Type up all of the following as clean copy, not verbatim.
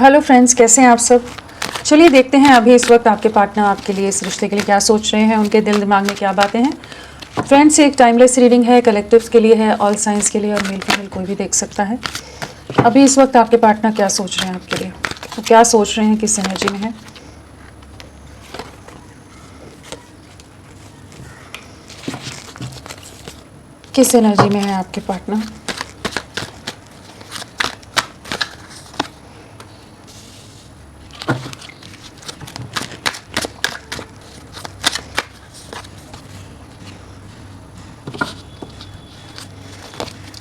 Hello friends, कैसे हैं आप सब। चलिए देखते हैं अभी इस वक्त आपके पार्टनर आपके लिए, इस रिश्ते के लिए क्या सोच रहे हैं, उनके दिल दिमाग में क्या बातें हैं। फ्रेंड्स, एक टाइमलेस रीडिंग है, कलेक्टिव्स के लिए है, ऑल साइंस के लिए, और मेल फीमेल कोई भी देख सकता है। अभी इस वक्त आपके पार्टनर क्या सोच रहे हैं आपके लिए, तो क्या सोच रहे हैं, किस एनर्जी में है। किस एनर्जी में है आपके पार्टनर।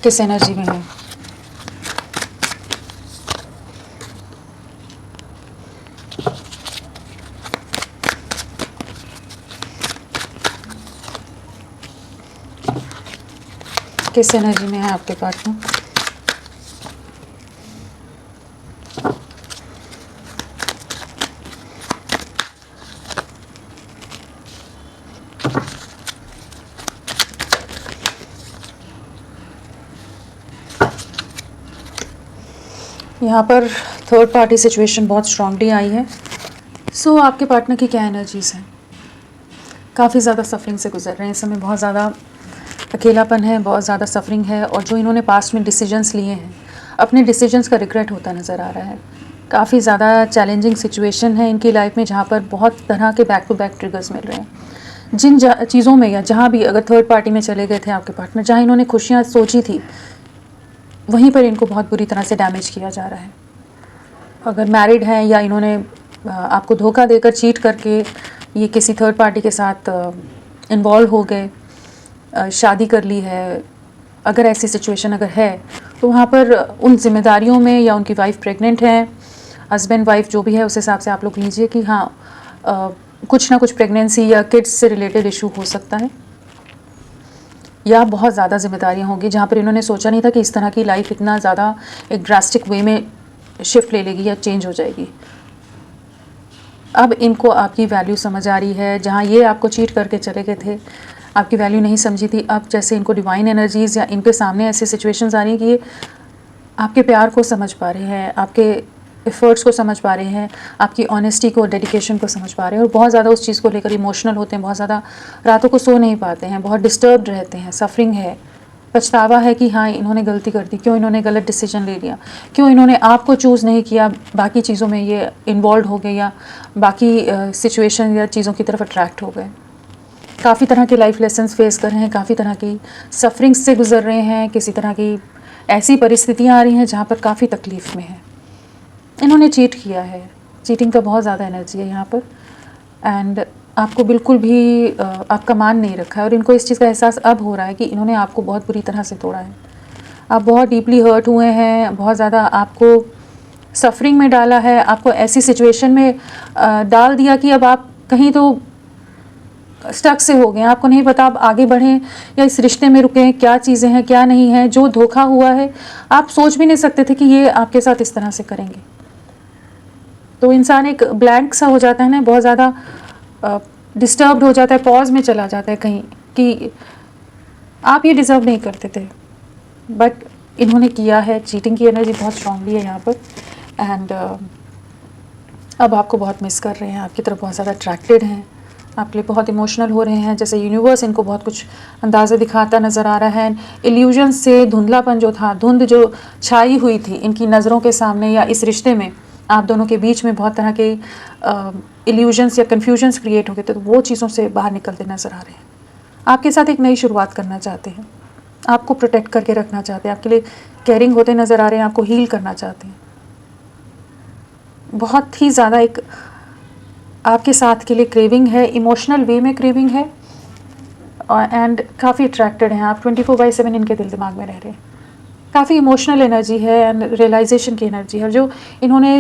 किस एनर्जी में है। किस एनर्जी में है आपके पार्टनर। यहाँ पर थर्ड पार्टी सिचुएशन बहुत स्ट्रांगली आई है। सो आपके पार्टनर की क्या एनर्जीज हैं। काफ़ी ज़्यादा सफरिंग से गुजर रहे हैं इस समय, बहुत ज़्यादा अकेलापन है, बहुत ज़्यादा सफरिंग है, और जो इन्होंने पास्ट में डिसीजंस लिए हैं, अपने डिसीजंस का रिग्रेट होता नज़र आ रहा है। काफ़ी ज़्यादा चैलेंजिंग सिचुएशन है इनकी लाइफ में, जहाँ पर बहुत तरह के बैक टू बैक ट्रिगर्स मिल रहे हैं। जिन चीज़ों में या जहाँ भी अगर थर्ड पार्टी में चले गए थे आपके पार्टनर, जहाँ इन्होंने खुशियाँ सोची थी, वहीं पर इनको बहुत बुरी तरह से डैमेज किया जा रहा है। अगर मैरिड हैं या इन्होंने आपको धोखा देकर, चीट करके ये किसी थर्ड पार्टी के साथ इन्वॉल्व हो गए, शादी कर ली है, अगर ऐसी सिचुएशन अगर है, तो वहाँ पर उन जिम्मेदारियों में, या उनकी वाइफ प्रेग्नेंट है, हस्बैंड वाइफ जो भी है, उस हिसाब से आप लोग लीजिए कि हाँ कुछ ना कुछ प्रेगनेंसी या किड्स से रिलेटेड इशू हो सकता है, या बहुत ज़्यादा जिम्मेदारियाँ होंगी जहाँ पर इन्होंने सोचा नहीं था कि इस तरह की लाइफ इतना ज़्यादा एक ड्रास्टिक वे में शिफ्ट ले लेगी या चेंज हो जाएगी। अब इनको आपकी वैल्यू समझ आ रही है। जहाँ ये आपको चीट करके चले गए थे, आपकी वैल्यू नहीं समझी थी, अब जैसे इनको डिवाइन एनर्जीज़ या इनके सामने ऐसी सिचुएशंस आ रही हैं कि ये आपके प्यार को समझ पा रहे हैं, आपके एफर्ट्स को समझ पा रहे हैं, आपकी ऑनेस्टी को, डेडिकेशन को समझ पा रहे हैं, और बहुत ज़्यादा उस चीज़ को लेकर इमोशनल होते हैं, बहुत ज़्यादा रातों को सो नहीं पाते हैं, बहुत डिस्टर्ब्ड रहते हैं, सफरिंग है, पछतावा है कि हाँ इन्होंने गलती कर दी, क्यों इन्होंने गलत डिसीजन ले लिया, क्यों इन्होंने आपको चूज़ नहीं किया, बाकी चीज़ों में ये इन्वॉल्व हो गए, या बाकी सिचुएशन या चीज़ों की तरफ अट्रैक्ट हो गए। काफ़ी तरह के लाइफ लेसन्स फेस कर रहे हैं, काफ़ी तरह की सफरिंग्स से गुजर रहे हैं, किसी तरह की ऐसी परिस्थितियाँ आ रही हैं जहाँ पर काफ़ी तकलीफ़ में है। इन्होंने चीट किया है, चीटिंग का बहुत ज़्यादा एनर्जी है यहाँ पर, एंड आपको बिल्कुल भी आपका मान नहीं रखा है, और इनको इस चीज़ का एहसास अब हो रहा है कि इन्होंने आपको बहुत बुरी तरह से तोड़ा है। आप बहुत डीपली हर्ट हुए हैं, बहुत ज़्यादा आपको सफरिंग में डाला है, आपको ऐसी सिचुएशन में डाल दिया कि अब आप कहीं तो स्टक से हो गए, आपको नहीं पता आप आगे बढ़ें या इस रिश्ते में रुकें, क्या चीज़ें हैं क्या नहीं है। जो धोखा हुआ है, आप सोच भी नहीं सकते थे कि ये आपके साथ इस तरह से करेंगे। तो इंसान एक ब्लैंक सा हो जाता है ना, बहुत ज़्यादा डिस्टर्ब्ड हो जाता है, पॉज में चला जाता है कहीं, कि आप ये डिज़र्व नहीं करते थे, बट इन्होंने किया है। चीटिंग की एनर्जी बहुत स्ट्रांगली है यहाँ पर, एंड अब आपको बहुत मिस कर रहे हैं, आपकी तरफ बहुत ज़्यादा अट्रैक्टेड हैं, आपके लिए बहुत इमोशनल हो रहे हैं, जैसे यूनिवर्स इनको बहुत कुछ अंदाज़ा दिखाता नज़र आ रहा है। इल्यूजन से धुंधलापन जो था, धुंध जो छाई हुई थी इनकी नज़रों के सामने या इस रिश्ते में, आप दोनों के बीच में बहुत तरह के इल्यूजन्स या कन्फ्यूजन्स क्रिएट हो गए थे, तो वो चीज़ों से बाहर निकलते नज़र आ रहे हैं। आपके साथ एक नई शुरुआत करना चाहते हैं, आपको प्रोटेक्ट करके रखना चाहते हैं, आपके लिए केयरिंग होते नज़र आ रहे हैं, आपको हील करना चाहते हैं। बहुत ही ज़्यादा एक आपके साथ के लिए क्रेविंग है, इमोशनल वे में क्रेविंग है, एंड काफ़ी अट्रैक्टेड हैं आप। 24/7 इनके दिल दिमाग में रह रहे हैं। काफ़ी इमोशनल एनर्जी है एंड रियलाइजेशन की एनर्जी है। जो इन्होंने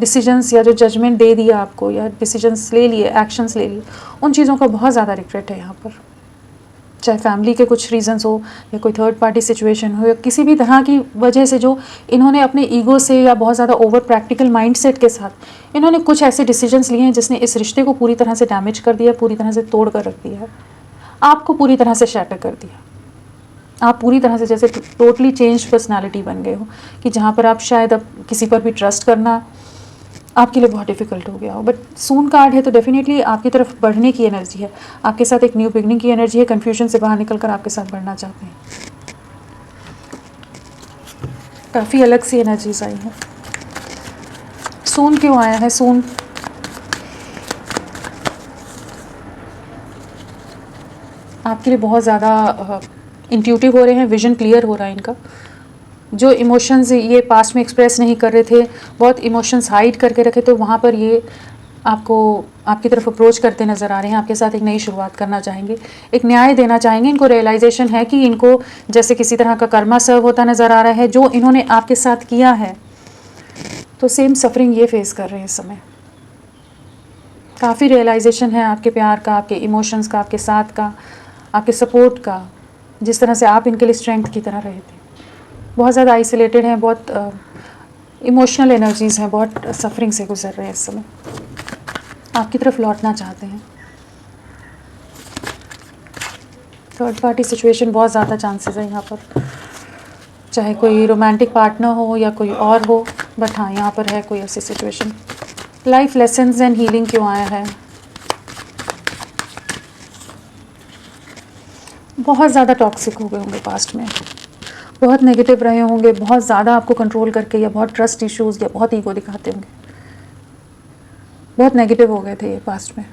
डिसीजंस या जो जजमेंट दे दिया आपको, या डिसीजंस ले लिए, एक्शंस ले लिए, उन चीज़ों का बहुत ज़्यादा रिग्रेट है यहाँ पर। चाहे फैमिली के कुछ रीजंस हो, या कोई थर्ड पार्टी सिचुएशन हो, या किसी भी तरह की वजह से जो इन्होंने अपने ईगो से या बहुत ज़्यादा ओवर प्रैक्टिकल माइंडसेट के साथ इन्होंने कुछ ऐसे डिसीजंस लिए हैं जिसने इस रिश्ते को पूरी तरह से डैमेज कर दिया, पूरी तरह से तोड़ कर रख दिया है, आपको पूरी तरह से शैटर कर दिया। आप पूरी तरह से जैसे टोटली चेंज पर्सनालिटी बन गए हो, कि जहाँ पर आप शायद अब किसी पर भी ट्रस्ट करना आपके लिए बहुत डिफ़िकल्ट हो गया हो, बट सून कार्ड है तो डेफिनेटली आपकी तरफ बढ़ने की एनर्जी है, आपके साथ एक न्यू बिगनिंग की एनर्जी है, कन्फ्यूजन से बाहर निकल कर आपके साथ बढ़ना चाहते हैं। काफ़ी अलग सी एनर्जीज आई हैं। सून क्यों आया है? सून आपके लिए बहुत ज़्यादा इंट्यूटिव हो रहे हैं, विजन क्लियर हो रहा है इनका। जो इमोशंस ये पास्ट में एक्सप्रेस नहीं कर रहे थे, बहुत इमोशंस हाइड करके रखे, तो वहाँ पर ये आपको आपकी तरफ अप्रोच करते नज़र आ रहे हैं, आपके साथ एक नई शुरुआत करना चाहेंगे, एक न्याय देना चाहेंगे। इनको रियलाइजेशन है कि इनको जैसे किसी तरह का कर्मा सर्व होता नज़र आ रहा है, जो इन्होंने आपके साथ किया है, तो सेम सफरिंग ये फेस कर रहे हैं इस समय। काफ़ी रियलाइजेशन है आपके प्यार का, आपके इमोशंस का, आपके साथ का, आपके सपोर्ट का, जिस तरह से आप इनके लिए स्ट्रेंथ की तरह रहे थे। बहुत ज़्यादा आइसोलेटेड हैं, बहुत इमोशनल एनर्जीज़ हैं, बहुत सफरिंग से गुजर रहे हैं इस समय, आपकी तरफ लौटना चाहते हैं। थर्ड पार्टी सिचुएशन बहुत ज़्यादा चांसेस है यहाँ पर, चाहे कोई रोमांटिक पार्टनर हो या कोई और हो, बट हाँ यहाँ पर है कोई ऐसी situation. Life lessons and healing क्यों आया है? बहुत ज़्यादा टॉक्सिक हो गए होंगे पास्ट में, बहुत नेगेटिव रहे होंगे, बहुत ज़्यादा आपको कंट्रोल करके, या बहुत ट्रस्ट इश्यूज़, या बहुत ईगो दिखाते होंगे, बहुत नेगेटिव हो गए थे ये पास्ट में।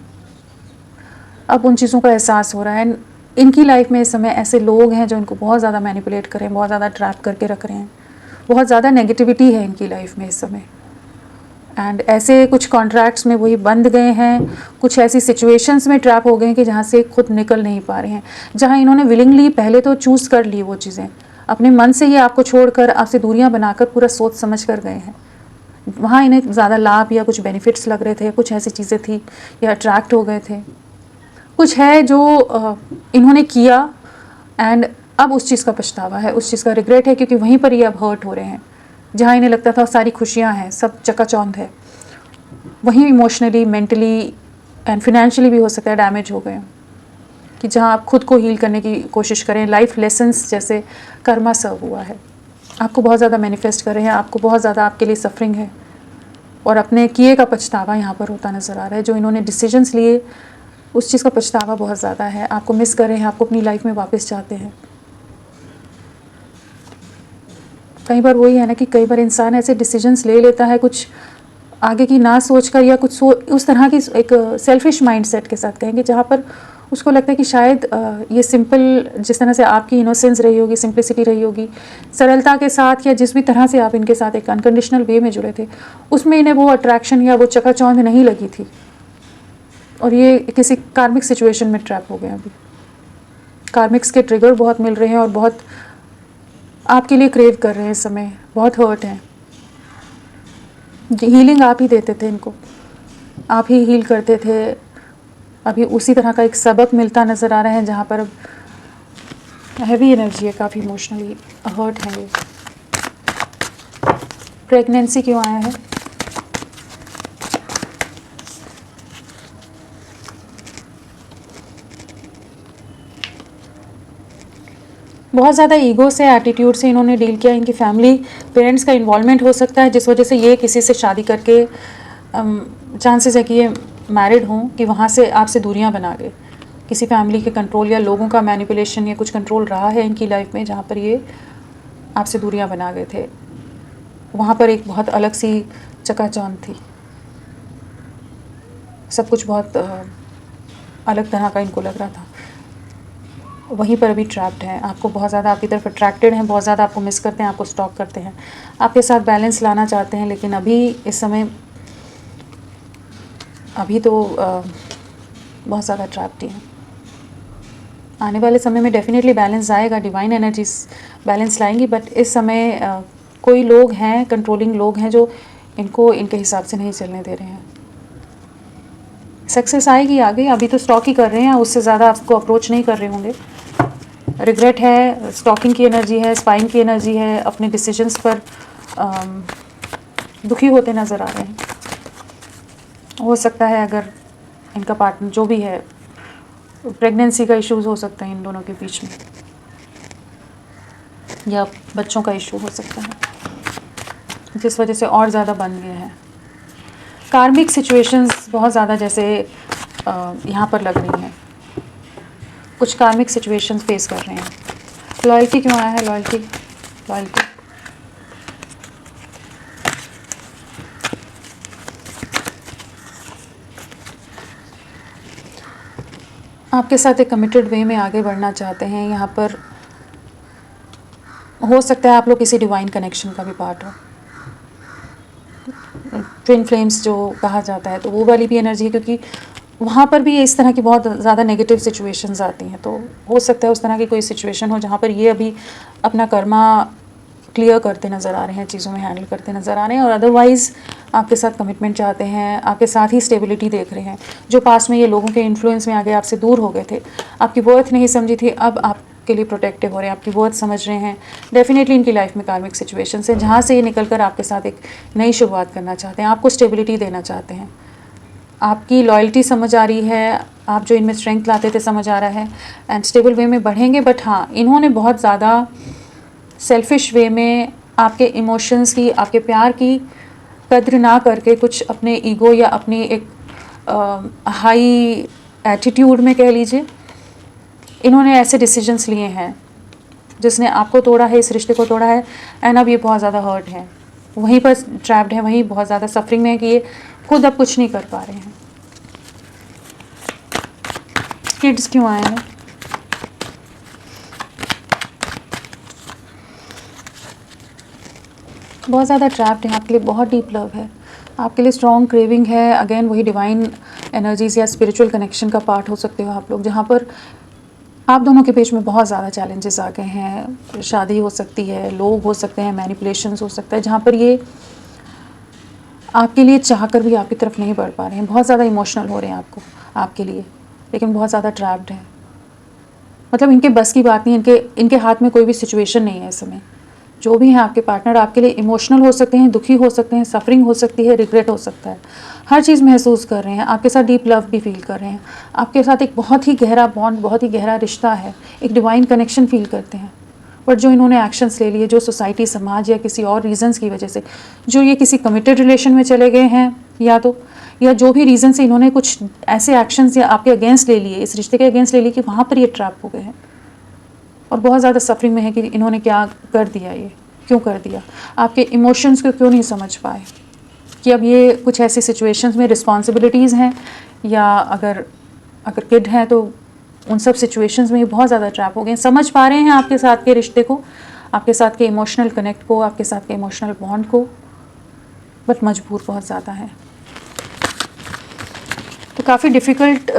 अब उन चीज़ों का एहसास हो रहा है। इनकी लाइफ में इस समय ऐसे लोग हैं जो इनको बहुत ज़्यादा मैनिपुलेट करें, बहुत ज़्यादा ट्रैप करके रख रहे हैं, बहुत ज़्यादा नेगेटिविटी है इनकी लाइफ में इस समय। एंड ऐसे कुछ कॉन्ट्रैक्ट्स में वही बंध गए हैं, कुछ ऐसी सिचुएशंस में ट्रैप हो गए हैं कि जहाँ से खुद निकल नहीं पा रहे हैं, जहाँ इन्होंने विलिंगली पहले तो चूज़ कर ली वो चीज़ें, अपने मन से ही आपको छोड़कर, आपसे दूरियां बनाकर पूरा सोच समझ कर गए हैं। वहाँ इन्हें ज़्यादा लाभ या कुछ बेनिफिट्स लग रहे थे, कुछ ऐसी चीज़ें थी, या अट्रैक्ट हो गए थे, कुछ है जो इन्होंने किया एंड अब उस चीज़ का पछतावा है, उस चीज़ का रिग्रेट है, क्योंकि वहीं पर ये अब हर्ट हो रहे हैं। जहाँ इन्हें लगता था सारी खुशियाँ हैं, सब चकाचौंध है, वहीं इमोशनली, मेंटली एंड फिनेंशियली भी हो सकता है डैमेज हो गए, कि जहाँ आप खुद को हील करने की कोशिश करें। लाइफ लेसन्स जैसे कर्मा सर्व हुआ है, आपको बहुत ज़्यादा मैनिफेस्ट कर रहे हैं, आपको बहुत ज़्यादा आपके लिए सफरिंग है, और अपने किए का पछतावा यहाँ पर होता नज़र आ रहा है। जो इन्होंने डिसीजंस लिए उस चीज़ का पछतावा बहुत ज़्यादा है, आपको मिस कर रहे हैं, आपको अपनी लाइफ में वापस चाहते हैं। कई बार वही है ना कि कई बार इंसान ऐसे डिसीजंस ले लेता है कुछ आगे की ना सोच कर, या कुछ उस तरह की एक सेल्फिश माइंडसेट के साथ कहेंगे, जहाँ पर उसको लगता है कि शायद ये सिंपल, जिस तरह से आपकी इनोसेंस रही होगी, सिंप्लिसिटी रही होगी, सरलता के साथ, या जिस भी तरह से आप इनके साथ एक अनकंडीशनल वे में जुड़े थे, उसमें इन्हें वो अट्रैक्शन या वो चकाचौंध नहीं लगी थी, और ये किसी कार्मिक सिचुएशन में ट्रैप हो गए। अभी कार्मिक्स के ट्रिगर बहुत मिल रहे हैं, और बहुत आपके लिए क्रेव कर रहे हैं इस समय, बहुत हर्ट हैं। हीलिंग आप ही देते थे इनको, आप ही हील करते थे। अभी उसी तरह का एक सबक मिलता नज़र आ रहा है, जहाँ पर अब हैवी एनर्जी है, काफ़ी इमोशनली हर्ट है ये। प्रेगनेंसी क्यों आया है? बहुत ज़्यादा ईगो से, एटीट्यूड से इन्होंने डील किया। इनकी फैमिली, पेरेंट्स का इन्वॉल्वमेंट हो सकता है, जिस वजह से ये किसी से शादी करके चांसेस है कि ये मैरिड हों, कि वहाँ से आपसे दूरियां बना गए। किसी फैमिली के कंट्रोल या लोगों का मैनिपुलेशन या कुछ कंट्रोल रहा है इनकी लाइफ में, जहाँ पर ये आपसे दूरियां बना गए थे। वहाँ पर एक बहुत अलग सी चकाचौंध थी, सब कुछ बहुत अलग तरह का इनको लग रहा था। वहीं पर अभी ट्रैप्ड हैं, आपको बहुत ज़्यादा आपकी तरफ अट्रैक्टेड हैं, बहुत ज़्यादा आपको मिस करते हैं, आपको स्टॉक करते हैं, आपके साथ बैलेंस लाना चाहते हैं, लेकिन अभी इस समय अभी तो बहुत ज़्यादा ट्रैप्ड ही हैं। आने वाले समय में डेफिनेटली बैलेंस आएगा, डिवाइन एनर्जीज बैलेंस लाएंगी, बट इस समय कोई लोग हैं, कंट्रोलिंग लोग हैं, जो इनको इनके हिसाब से नहीं चलने दे रहे हैं। सक्सेस आएगी आगे, अभी तो स्टॉक ही कर रहे हैं, उससे ज़्यादा आपको अप्रोच नहीं कर रहे होंगे। रिग्रेट है, स्टॉकिंग की एनर्जी है, स्पाइंग की एनर्जी है, अपने डिसीजंस पर दुखी होते नज़र आ रहे हैं। हो सकता है अगर इनका पार्टनर जो भी है, प्रेगनेंसी का इश्यूज हो सकता है इन दोनों के बीच में, या बच्चों का इशू हो सकता है, जिस वजह से और ज़्यादा बन गए हैं। कार्मिक सिचुएशंस बहुत ज़्यादा जैसे यहाँ पर लग रही हैं, कुछ कार्मिक सिचुएशंस फेस कर रहे हैं। लॉयल्टी क्यों आया है? लॉयल्टी, लॉयल्टी, आपके साथ एक कमिटेड वे में आगे बढ़ना चाहते हैं। यहाँ पर हो सकता है आप लोग किसी डिवाइन कनेक्शन का भी पार्ट हो, ट्विन फ्लेम्स जो कहा जाता है, तो वो वाली भी एनर्जी है, क्योंकि वहाँ पर भी इस तरह की बहुत ज़्यादा नेगेटिव सिचुएशंस आती हैं। तो हो सकता है उस तरह की कोई सिचुएशन हो जहाँ पर ये अभी अपना कर्मा क्लियर करते नज़र आ रहे हैं, चीज़ों में हैंडल करते नज़र आ रहे हैं, और अदरवाइज़ आपके साथ कमिटमेंट चाहते हैं, आपके साथ ही स्टेबिलिटी देख रहे हैं। जो पास में ये लोगों के इन्फ्लुएंस में आगे आपसे दूर हो गए थे, आपकी वर्थ नहीं समझी थी, अब आपके लिए प्रोटेक्टिव हो रहे हैं, आपकी वर्थ समझ रहे हैं। डेफिनेटली इनकी लाइफ में कार्मिक सिचुएशन है जहाँ से ये निकल कर आपके साथ एक नई शुरुआत करना चाहते हैं, आपको स्टेबिलिटी देना चाहते हैं। आपकी लॉयल्टी समझ आ रही है, आप जो इनमें स्ट्रेंथ लाते थे समझ आ रहा है, एंड स्टेबल वे में बढ़ेंगे। बट हाँ, इन्होंने बहुत ज़्यादा सेल्फिश वे में आपके इमोशंस की, आपके प्यार की कद्र ना करके, कुछ अपने ईगो या अपनी एक हाई एटीट्यूड में कह लीजिए, इन्होंने ऐसे डिसीजंस लिए हैं जिसने आपको तोड़ा है, इस रिश्ते को तोड़ा है, एंड अब ये बहुत ज़्यादा हर्ट है, वहीं पर ट्रैप्ड है, वहीं बहुत ज़्यादा सफरिंग में है कि ये खुद अब कुछ नहीं कर पा रहे हैं। किड्स क्यों आए हैं? बहुत ज़्यादा ट्रैप्ड है, आपके लिए बहुत डीप लव है, आपके लिए स्ट्रॉन्ग क्रेविंग है। अगेन वही डिवाइन एनर्जीज या स्पिरिचुअल कनेक्शन का पार्ट हो सकते हो आप लोग, जहाँ पर आप दोनों के बीच में बहुत ज़्यादा चैलेंजेस आ गए हैं। शादी हो सकती है, लोग हो सकते हैं, मैनिपुलेशंस हो सकता है, जहाँ पर ये आपके लिए चाहकर भी आपकी तरफ नहीं बढ़ पा रहे हैं। बहुत ज़्यादा इमोशनल हो रहे हैं आपके लिए, लेकिन बहुत ज़्यादा ट्रैप्ड है। मतलब इनके बस की बात नहीं, इनके हाथ में कोई भी सिचुएशन नहीं है इस समय। जो भी हैं आपके पार्टनर आपके लिए इमोशनल हो सकते हैं, दुखी हो सकते हैं, सफरिंग हो सकती है, रिग्रेट हो सकता है, हर चीज़ महसूस कर रहे हैं, आपके साथ डीप लव भी फील कर रहे हैं, आपके साथ एक बहुत ही गहरा बॉन्ड, बहुत ही गहरा रिश्ता है, एक डिवाइन कनेक्शन फील करते हैं। बट जो इन्होंने एक्शंस ले लिए, जो सोसाइटी, समाज या किसी और रीजंस की वजह से जो ये किसी कमिटेड रिलेशन में चले गए हैं, या जो भी रीज़न से इन्होंने कुछ ऐसे एक्शंस या आपके अगेंस्ट ले लिए, इस रिश्ते के अगेंस्ट ले लिए कि वहाँ पर ये ट्रैप हो गए हैं और बहुत ज़्यादा सफरिंग में है कि इन्होंने क्या कर दिया, ये क्यों कर दिया, आपके इमोशंस को क्यों नहीं समझ पाए कि अब ये कुछ ऐसी सिचुएशंस में रिस्पॉन्सिबिलिटीज़ हैं, या अगर किड हैं तो उन सब सिचुएशंस में ये बहुत ज़्यादा ट्रैप हो गए। समझ पा रहे हैं आपके साथ के रिश्ते को, आपके साथ के इमोशनल कनेक्ट को, आपके साथ के इमोशनल बॉन्ड को, बट मजबूर बहुत ज़्यादा है। तो काफ़ी डिफ़िकल्ट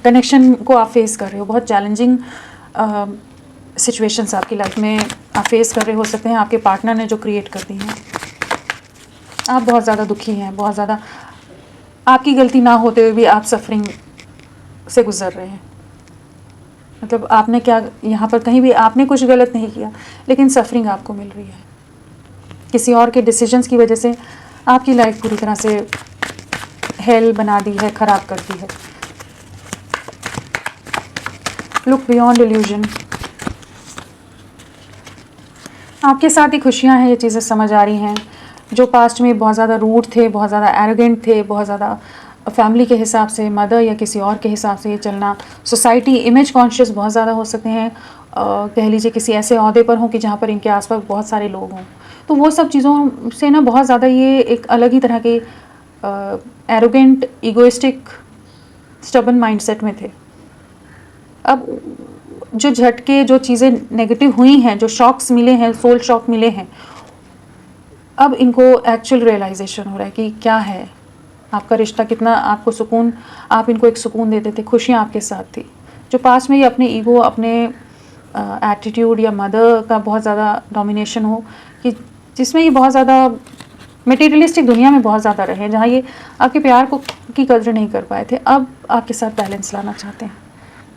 कनेक्शन को आप फेस कर रहे हो, बहुत चैलेंजिंग सिचुएशंस आपकी लाइफ में आप फेस कर रहे हो सकते हैं, आपके पार्टनर ने जो क्रिएट कर दी हैं। आप बहुत ज़्यादा दुखी हैं, बहुत ज़्यादा आपकी गलती ना होते हुए भी आप सफरिंग से गुज़र रहे हैं। मतलब आपने क्या, यहाँ पर कहीं भी आपने कुछ गलत नहीं किया, लेकिन सफरिंग आपको मिल रही है किसी और के डिसीजंस की वजह से। आपकी लाइफ पूरी तरह से हेल बना दी है, ख़राब कर दी है। लुक बियॉन्ड इल्यूजन, आपके साथ ही खुशियाँ हैं, ये चीज़ें समझ आ रही हैं। जो पास्ट में बहुत ज़्यादा रूड थे, बहुत ज़्यादा एरोगेंट थे, बहुत ज़्यादा फैमिली के हिसाब से, मदर या किसी और के हिसाब से ये चलना, सोसाइटी इमेज कॉन्शियस बहुत ज़्यादा हो सकते हैं, कह लीजिए किसी ऐसे ओहदे पर हों कि जहाँ पर इनके आसपास बहुत सारे लोग हों, तो वो सब चीज़ों से ना बहुत ज़्यादा ये एक अलग ही तरह के एरोगेंट, ईगोइस्टिक, स्टबन माइंडसेट में थे। अब जो झटके, जो चीज़ें नेगेटिव हुई हैं, जो शॉक्स मिले हैं, सोल शॉक मिले हैं, अब इनको एक्चुअल रियलाइजेशन हो रहा है कि क्या है आपका रिश्ता, कितना आपको सुकून, आप इनको एक सुकून देते थे, खुशियाँ आपके साथ थी। जो पास में ये अपने ईगो, अपने एटीट्यूड या मदर का बहुत ज़्यादा डोमिनेशन हो, कि जिसमें ये बहुत ज़्यादा मटेरियलिस्टिक दुनिया में बहुत ज़्यादा रहे, जहाँ ये आपके प्यार को की कदर नहीं कर पाए थे, अब आपके साथ बैलेंस लाना चाहते हैं।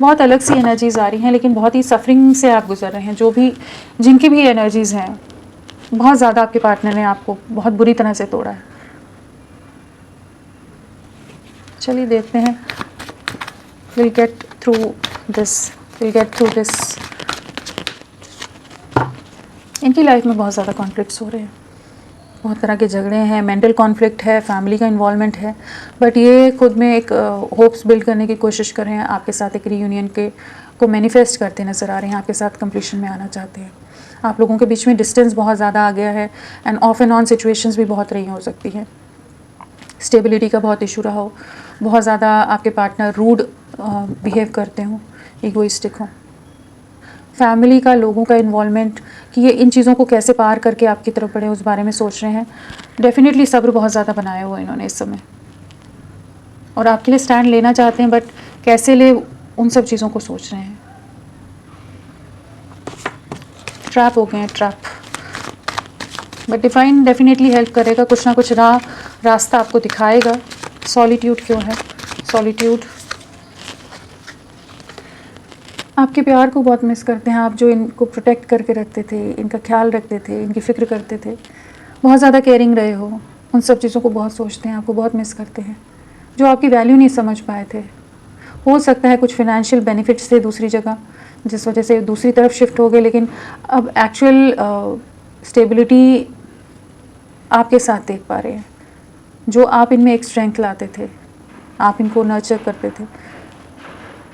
बहुत अलग सी एनर्जीज़ आ रही हैं, लेकिन बहुत ही सफरिंग से आप गुजर रहे हैं। जो भी, जिनकी भी एनर्जीज़ हैं, बहुत ज़्यादा आपके पार्टनर ने आपको बहुत बुरी तरह से तोड़ा है। चलिए देखते हैं, विल गेट थ्रू दिस। इनकी लाइफ में बहुत ज़्यादा कॉन्फ्लिक्ट्स हो रहे हैं, बहुत तरह के झगड़े हैं, मेंटल कॉन्फ्लिक्ट है, फैमिली का इन्वॉल्वमेंट है, बट ये खुद में एक होप्स बिल्ड करने की कोशिश कर रहे हैं, आपके साथ एक रीयूनियन के को मैनिफेस्ट करते नज़र आ रहे हैं, आपके साथ कंप्लीशन में आना चाहते हैं। आप लोगों के बीच में डिस्टेंस बहुत ज़्यादा आ गया है end of and on situations भी बहुत रही हो सकती हैं। स्टेबिलिटी का बहुत इशू रहा हो, बहुत ज़्यादा आपके पार्टनर रूड बिहेव करते हों, ईगोइस्टिक हों, फैमिली का, लोगों का इन्वॉल्वमेंट कि ये इन चीज़ों को कैसे पार करके आपकी तरफ बढ़े उस बारे में सोच रहे हैं। डेफिनेटली सब्र बहुत ज़्यादा बनाया हुआ है इन्होंने इस समय, और आपके लिए स्टैंड लेना चाहते हैं, बट कैसे ले उन सब चीज़ों को सोच रहे हैं। ट्रैप हो गए हैं, trap, but divine definitely help करेगा, कुछ ना कुछ रास्ता आपको दिखाएगा। सॉलिट्यूड क्यों है? सॉलिट्यूड, आपके प्यार को बहुत मिस करते हैं आप, जो इनको प्रोटेक्ट करके रखते थे, इनका ख्याल रखते थे, इनकी फ़िक्र करते थे, बहुत ज़्यादा केयरिंग रहे हो, उन सब चीज़ों को बहुत सोचते हैं, आपको बहुत मिस करते हैं, जो आपकी वैल्यू नहीं समझ पाए थे। हो सकता है कुछ फाइनेंशियल बेनिफिट्स थे दूसरी जगह, जिस वजह से दूसरी तरफ शिफ्ट हो गए, लेकिन अब एक्चुअल स्टेबिलिटी आपके साथ देख पा रहे हैं। जो आप इनमें एक स्ट्रेंथ लाते थे, आप इनको नर्चर करते थे,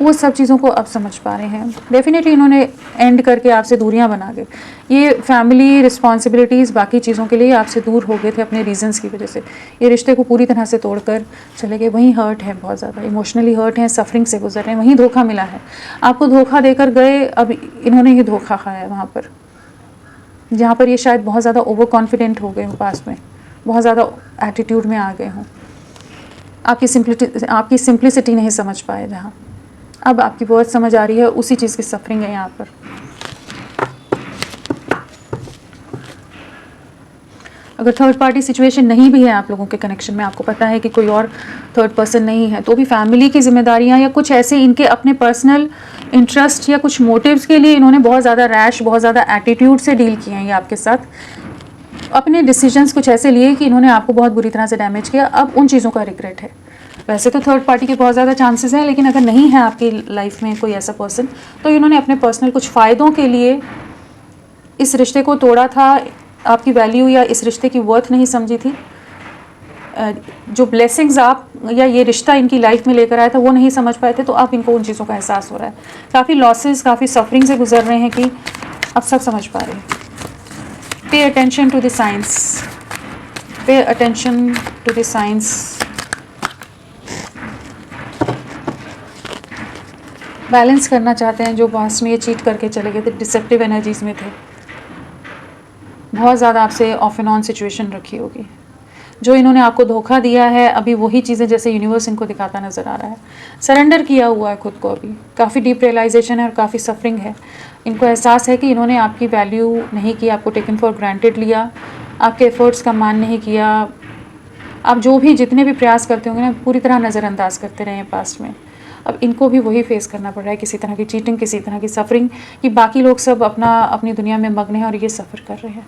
वो सब चीज़ों को अब समझ पा रहे हैं। डेफिनेटली इन्होंने एंड करके आपसे दूरियां बना के, ये फैमिली रिस्पॉन्सिबिलिटीज़ बाकी चीज़ों के लिए आपसे दूर हो गए थे अपने रीजंस की वजह से, ये रिश्ते को पूरी तरह से तोड़कर चले गए। वहीं हर्ट है, बहुत ज़्यादा इमोशनली हर्ट हैं, सफरिंग से गुजर रहे हैं, वहीं धोखा मिला है, आपको धोखा देकर गए, अब इन्होंने ही धोखा खाया है वहाँ पर, जहाँ पर ये शायद बहुत ज़्यादा ओवर कॉन्फिडेंट हो गए हों, पास में बहुत ज़्यादा एटीट्यूड में आ गए हों, आपकी सिंप्लिसिटी नहीं समझ पाए, जहाँ अब आपकी वर्ड समझ आ रही है, उसी चीज़ की सफरिंग है यहाँ पर। अगर थर्ड पार्टी सिचुएशन नहीं भी है आप लोगों के कनेक्शन में, आपको पता है कि कोई और थर्ड पर्सन नहीं है, तो भी फैमिली की जिम्मेदारियाँ या कुछ ऐसे इनके अपने पर्सनल इंटरेस्ट या कुछ मोटिव्स के लिए इन्होंने बहुत ज़्यादा रैश, बहुत ज़्यादा एटीट्यूड से डील किए हैं ये आपके साथ, अपने डिसीजंस कुछ ऐसे लिए कि इन्होंने आपको बहुत बुरी तरह से डैमेज किया, अब उन चीज़ों का रिग्रेट है। वैसे तो थर्ड पार्टी के बहुत ज़्यादा चांसेस हैं, लेकिन अगर नहीं है आपकी लाइफ में कोई ऐसा पर्सन, तो इन्होंने अपने पर्सनल कुछ फ़ायदों के लिए इस रिश्ते को तोड़ा था, आपकी वैल्यू या इस रिश्ते की वर्थ नहीं समझी थी, जो ब्लेसिंग्स आप या ये रिश्ता इनकी लाइफ में लेकर आया था वो नहीं समझ पाए थे, तो अब इनको उन चीज़ों का एहसास हो रहा है। काफ़ी लॉसेस, काफ़ी सफरिंग से गुजर रहे हैं कि अब सब समझ पा रहे हैं। Pay attention to the science, pay attention to the science. Balance करना चाहते हैं, जो पास्ट में ये चीट करके चले गए थे, डिसेप्टिव एनर्जीज़ में थे, बहुत ज़्यादा आपसे ऑफ एंड ऑन सिचुएशन रखी होगी, जो इन्होंने आपको धोखा दिया है, अभी वही चीज़ें जैसे यूनिवर्स इनको दिखाता नज़र आ रहा है। सरेंडर किया हुआ है खुद को, अभी काफ़ी डीप रियलाइजेशन है और काफ़ी सफरिंग है। इनको एहसास है कि इन्होंने आपकी वैल्यू नहीं की, आपको टेकन फॉर ग्रांटेड लिया, आपके एफर्ट्स का मान नहीं किया, आप जो भी जितने भी प्रयास करते होंगे ना, पूरी तरह नज़रअंदाज करते रहे हैं पास्ट में। अब इनको भी वही फेस करना पड़ रहा है, किसी तरह की चीटिंग, किसी तरह की सफरिंग, कि बाकी लोग सब अपनी दुनिया में मग्न हैं और ये सफ़र कर रहे हैं।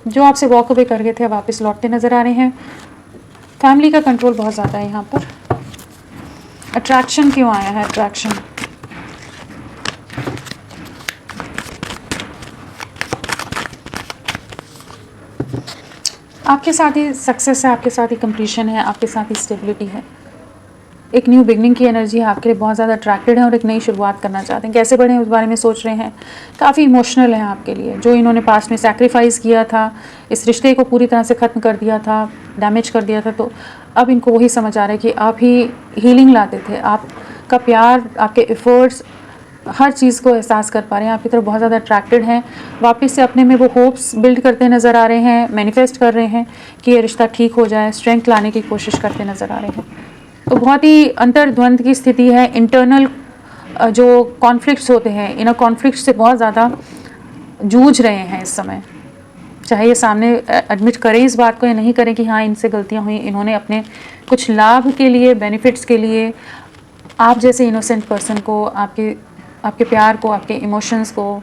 जो आपसे वॉक अवे कर गए थे, वापस लौटते नज़र आ रहे हैं। फैमिली का कंट्रोल बहुत ज़्यादा है यहाँ पर। अट्रैक्शन क्यों आया है? अट्रैक्शन, आपके साथ ही सक्सेस है, आपके साथ ही कंप्लीशन है, आपके साथ ही स्टेबिलिटी है, एक न्यू बिगनिंग की एनर्जी है आपके लिए, बहुत ज़्यादा अट्रैक्टेड है और एक नई शुरुआत करना चाहते हैं। कैसे बढ़ें उस बारे में सोच रहे हैं, काफ़ी इमोशनल है आपके लिए, जो इन्होंने पास्ट में सैक्रिफाइस किया था, इस रिश्ते को पूरी तरह से ख़त्म कर दिया था, डैमेज कर दिया था, तो अब इनको वही समझ आ रहा है कि आप ही हीलिंग लाते थे, आपका प्यार, आपके एफर्ट्स, हर चीज़ को एहसास कर पा रहे हैं, आपकी तरफ बहुत ज़्यादा अट्रैक्टेड हैं, वापस से अपने में वो होप्स बिल्ड करते नज़र आ रहे हैं, मैनिफेस्ट कर रहे हैं कि ये रिश्ता ठीक हो जाए, स्ट्रेंथ लाने की कोशिश करते नज़र आ रहे हैं। तो बहुत ही अंतर्द्वंद की स्थिति है, इंटरनल जो कॉन्फ्लिक्ट्स होते हैं, इन कॉन्फ्लिक्ट से बहुत ज़्यादा जूझ रहे हैं इस समय, चाहे ये सामने एडमिट करें इस बात को या नहीं करें कि हाँ इनसे गलतियाँ हुई, इन्होंने अपने कुछ लाभ के लिए, बेनिफिट्स के लिए आप जैसे इनोसेंट पर्सन को, आपके प्यार को, आपके इमोशंस को,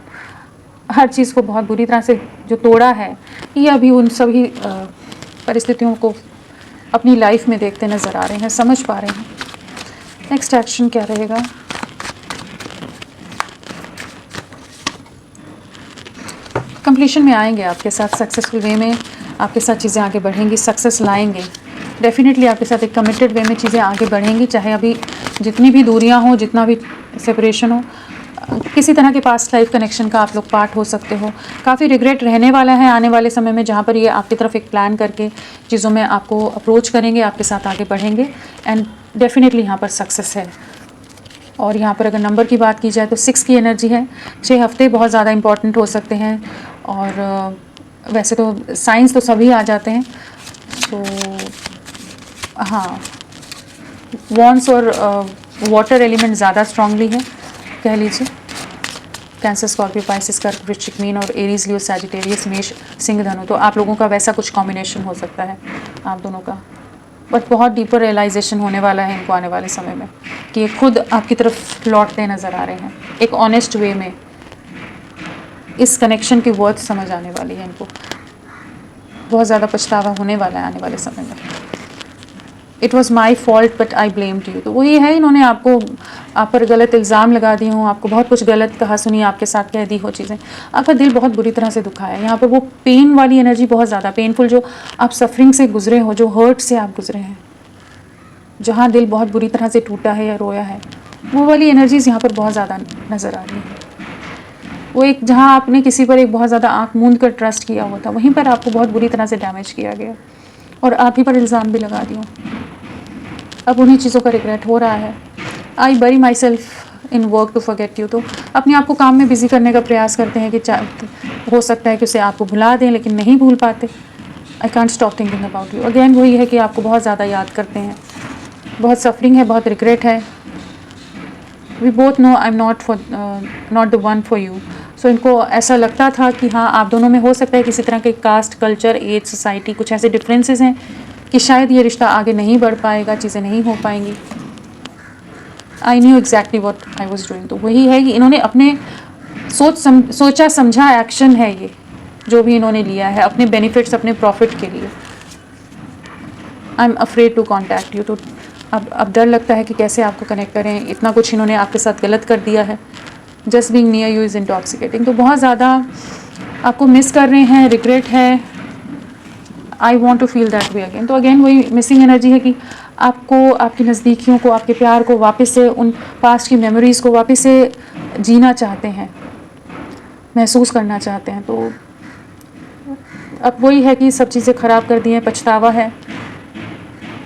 हर चीज़ को बहुत बुरी तरह से जो तोड़ा है, ये अभी उन सभी परिस्थितियों को अपनी लाइफ में देखते नज़र आ रहे हैं, समझ पा रहे हैं। नेक्स्ट एक्शन क्या रहेगा? कंप्लीशन में आएंगे आपके साथ, सक्सेसफुल वे में आपके साथ चीज़ें आगे बढ़ेंगी, सक्सेस लाएंगे। डेफिनेटली आपके साथ एक कमिटेड वे में चीज़ें आगे बढ़ेंगी, चाहे अभी जितनी भी दूरियां हो, जितना भी सेपरेशन हो, किसी तरह के पास्ट लाइफ कनेक्शन का आप लोग पार्ट हो सकते हो। काफ़ी रिग्रेट रहने वाला है आने वाले समय में, जहाँ पर ये आपकी तरफ एक प्लान करके चीज़ों में आपको अप्रोच करेंगे, आपके साथ आगे बढ़ेंगे एंड डेफिनेटली यहाँ पर सक्सेस है। और यहाँ पर अगर नंबर की बात की जाए तो 6 की एनर्जी है। 6 हफ्ते बहुत ज़्यादा इंपॉर्टेंट हो सकते हैं, और वैसे तो साइंस तो सभी आ जाते हैं, तो हाँ, वॉन्स और वाटर एलिमेंट ज़्यादा स्ट्रांगली है कह लीजिए। कैंसर, स्कॉर्पियो, पाइसिस, कर्क, वृश्चिक, मीन और एरीज, लियो, सैजिटेरियस, मेष, सिंह, धनु, तो आप लोगों का वैसा कुछ कॉम्बिनेशन हो सकता है आप दोनों का। बट बहुत डीपर रियलाइजेशन होने वाला है इनको आने वाले समय में, कि ये खुद आपकी तरफ लौटते नज़र आ रहे हैं एक ऑनेस्ट वे में। इस कनेक्शन की वर्थ समझ आने वाली है इनको, बहुत ज़्यादा पछतावा होने वाला है आने वाले समय में। It was my fault but I blamed you, तो वही है, इन्होंने आपको आप पर गलत इल्ज़ाम लगा दिए हों, आपको बहुत कुछ गलत कहा सुनी, आपके साथ कह दी हो चीज़ें, आपका दिल बहुत बुरी तरह से दुखा है। यहाँ पर वो पेन वाली एनर्जी बहुत ज़्यादा पेनफुल, जो आप सफरिंग से गुजरे हो, जो हर्ट से आप गुजरे हैं, जहाँ दिल बहुत बुरी तरह से टूटा है या रोया है, वो वाली एनर्जीज़ यहाँ पर बहुत ज़्यादा नज़र आ रही है। वो एक जहाँ आपने किसी पर एक बहुत ज़्यादा आँख मूंद कर ट्रस्ट किया हुआ था, वहीं पर आपको बहुत बुरी तरह से डैमेज किया गया और आप ही पर इल्ज़ाम भी लगा दिया। अब उन्हीं चीज़ों का रिग्रेट हो रहा है। I bury myself in work to forget you, तो अपने आप को काम में बिजी करने का प्रयास करते हैं कि हो सकता है कि उसे आपको भुला दें, लेकिन नहीं भूल पाते। I can't stop thinking about you. Again वही है कि आपको बहुत ज़्यादा याद करते हैं, बहुत सफरिंग है, बहुत रिग्रेट है। We both know I am not the one for you. So इनको ऐसा लगता था कि हाँ, आप दोनों में हो सकता है किसी तरह के कास्ट, कल्चर, एज, सोसाइटी, कुछ ऐसे डिफरेंसेस हैं कि शायद ये रिश्ता आगे नहीं बढ़ पाएगा, चीज़ें नहीं हो पाएंगी। I knew exactly what I was doing, तो वही है कि इन्होंने अपने सोचा समझा एक्शन है ये, जो भी इन्होंने लिया है अपने बेनिफिट्स, अपने प्रॉफिट के लिए। I am afraid to contact you, तो अब डर लगता है कि कैसे आपको कनेक्ट करें, इतना कुछ इन्होंने आपके साथ गलत कर दिया है। Just being near you is intoxicating, तो बहुत ज़्यादा आपको मिस कर रहे हैं, रिग्रेट है। I want to feel that way again, तो अगेन वही मिसिंग एनर्जी है कि आपको, आपकी नज़दीकियों को, आपके प्यार को वापस से, उन पास्ट की मेमोरीज़ को वापस से जीना चाहते हैं, महसूस करना चाहते हैं। तो अब वही है कि सब चीज़ें ख़राब कर दी हैं, पछतावा है,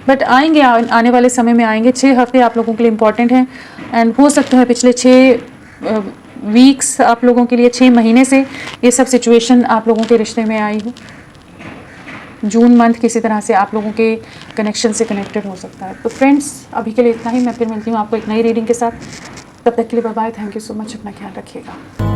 बट आएंगे, आने वाले समय में आएंगे। 6 हफ्ते आप लोगों के लिए इम्पॉर्टेंट हैं एंड हो सकता है पिछले 6 वीक्स आप लोगों के लिए, 6 महीने से ये सब सिचुएशन आप लोगों के रिश्ते में आई हो। जून मंथ किसी तरह से आप लोगों के कनेक्शन से कनेक्टेड हो सकता है। तो फ्रेंड्स, अभी के लिए इतना ही। मैं फिर मिलती हूँ आपको एक नई रीडिंग के साथ। तब तक के लिए bye bye, thank you so much, अपना ख्याल रखिएगा।